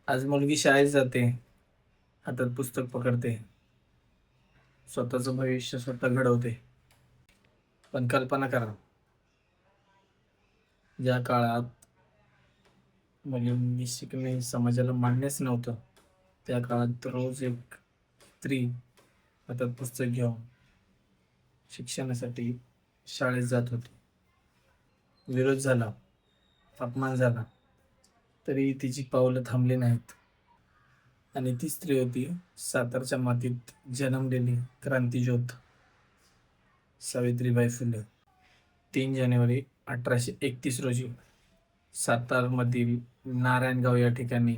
आज मुलगी शाळेत जाते, हातात पुस्तक पकडते, स्वतःचं भविष्य स्वतः घडवते. पण कल्पना करा, ज्या काळात मुलींनी शिकणे हे समाजाला मान्यच नव्हतं, त्या काळात रोज एक स्त्री हातात पुस्तक घेऊन शिक्षणासाठी शाळेत जात होती. विरोध झाला, अपमान झाला, तरी तिची पावलं थांबली नाहीत. आणि ती स्त्री होती सातारच्या मातीत जन्मलेली क्रांतीज्योत सावित्रीबाई फुले. 3 जानेवारी 1831 रोजी सातारमधील नारायणगाव या ठिकाणी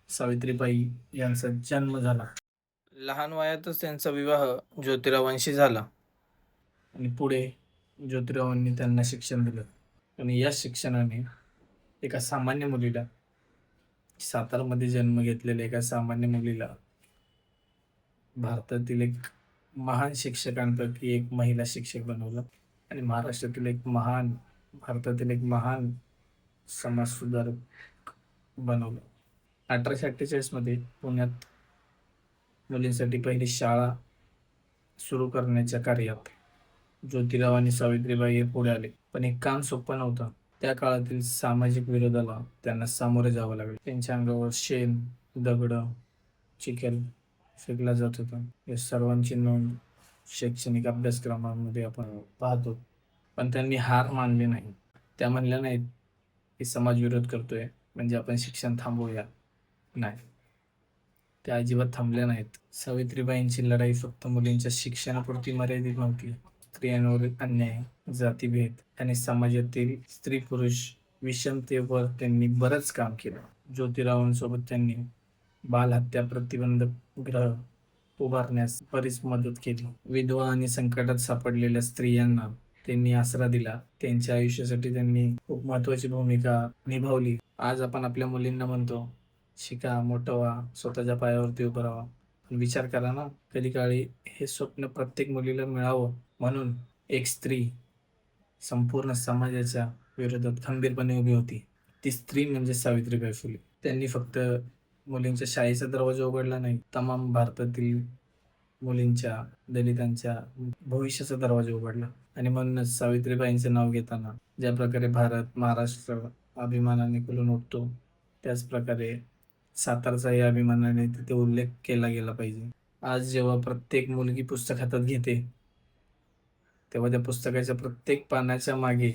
सावित्रीबाई यांचा जन्म झाला. लहान वयातच त्यांचा विवाह ज्योतिरावांशी झाला आणि पुढे ज्योतिरावांनी त्यांना शिक्षण दिलं. आणि या शिक्षणाने एका सामान्य मुलीला, सातारमध्ये जन्म घेतलेल्या एका सामान्य मुलीला भारतातील एक महान शिक्षकांपैकी एक महिला शिक्षक बनवलं आणि भारतातील एक महान समाजसुधारक बनवलं. 1848 मध्ये पुण्यात मुलींसाठी पहिली शाळा सुरू करण्याच्या कार्यात ज्योतिराव आणि सावित्रीबाई हे पुढे आले. पण हे काम सोपं नव्हतं. त्या काळातील सामाजिक विरोधाला त्यांना सामोरे जावं लागलं. त्यांच्या अंगावर शेण, दगड, चिखल फेकला जात होता. या सर्वांची नोंद शैक्षणिक अभ्यासक्रमामध्ये आपण पाहतो. पण त्यांनी हार मानली नाही. त्या म्हणल्या नाहीत की समाज विरोध करतोय म्हणजे आपण शिक्षण थांबवूया. नाही, त्या अजिबात थांबल्या नाहीत. सावित्रीबाईंची लढाई फक्त मुलींच्या शिक्षणापुरती मर्यादित नव्हती. स्त्रियांवरील अन्याय, जातीभेद आणि समाजातील स्त्री पुरुष विषमतेवर त्यांनी बरंच काम केलं. ज्योतिरावांसोबत त्यांनी बालहत्या प्रतिबंधक गृह उभारण्यास बरीच मदत केली. विधवा आणि संकटात सापडलेल्या स्त्रियांना त्यांनी आसरा दिला. त्यांच्या आयुष्यासाठी त्यांनी खूप महत्वाची भूमिका निभावली. आज आपण आपल्या मुलींना म्हणतो, शिका, मोठं व्हा, स्वतःच्या पायावरती उभं राहा. पण विचार करा ना, कधी काळी हे स्वप्न प्रत्येक मुलीला मिळावं म्हणून एक स्त्री संपूर्ण समाजाच्या विरोधात खंबीरपणे उभी होती. ती स्त्री म्हणजे सावित्रीबाई फुले. त्यांनी फक्त मुलींच्या शाळेचा दरवाजा उघडला नाही, तमाम भारतातील मुलींच्या, दलितांच्या भविष्याचा दरवाजा उघडला. आणि म्हणूनच सावित्रीबाईंचं नाव घेताना ज्या प्रकारे भारत, महाराष्ट्र अभिमानाने खुलून उठतो, त्याच प्रकारे सातारचाही अभिमानाने तिथे उल्लेख केला गेला पाहिजे. आज जेव्हा प्रत्येक मुलगी पुस्तक हातात घेते, तेव्हा त्या पुस्तकाच्या प्रत्येक पानाच्या मागे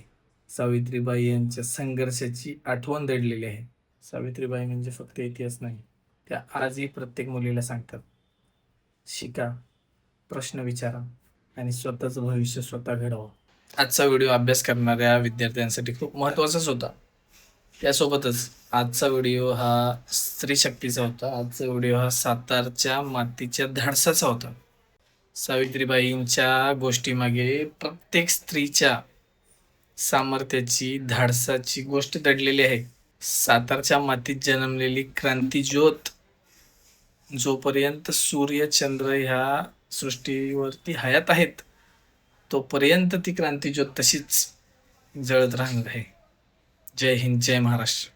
सावित्रीबाई यांच्या संघर्षाची आठवण दडलेली आहे. सावित्रीबाई म्हणजे फक्त इतिहास नाही, त्या आजही प्रत्येक मुलीला सांगतात, शिका, प्रश्न विचारा आणि स्वतःचं भविष्य स्वतः घडवा. आजचा व्हिडिओ अभ्यास करणाऱ्या विद्यार्थ्यांसाठी खूप महत्त्वाचाच होता. त्यासोबतच आजचा व्हिडिओ हा स्त्री शक्तीचा होता. आजचा व्हिडिओ हा सातारच्या मातीच्या धाडसाचा होता. सावित्रीबाईंच्या गोष्टीमागे प्रत्येक स्त्रीच्या सामर्थ्याची, धाडसाची गोष्ट दडलेली आहे. सातारच्या मातीत जन्मलेली क्रांतीज्योत जोपर्यंत सूर्य, चंद्र ह्या सृष्टीवरती हयात आहेत, तोपर्यंत ती क्रांतीज्योत तशीच जळत राहणार आहे. जय हिंद, जय महाराष्ट्र.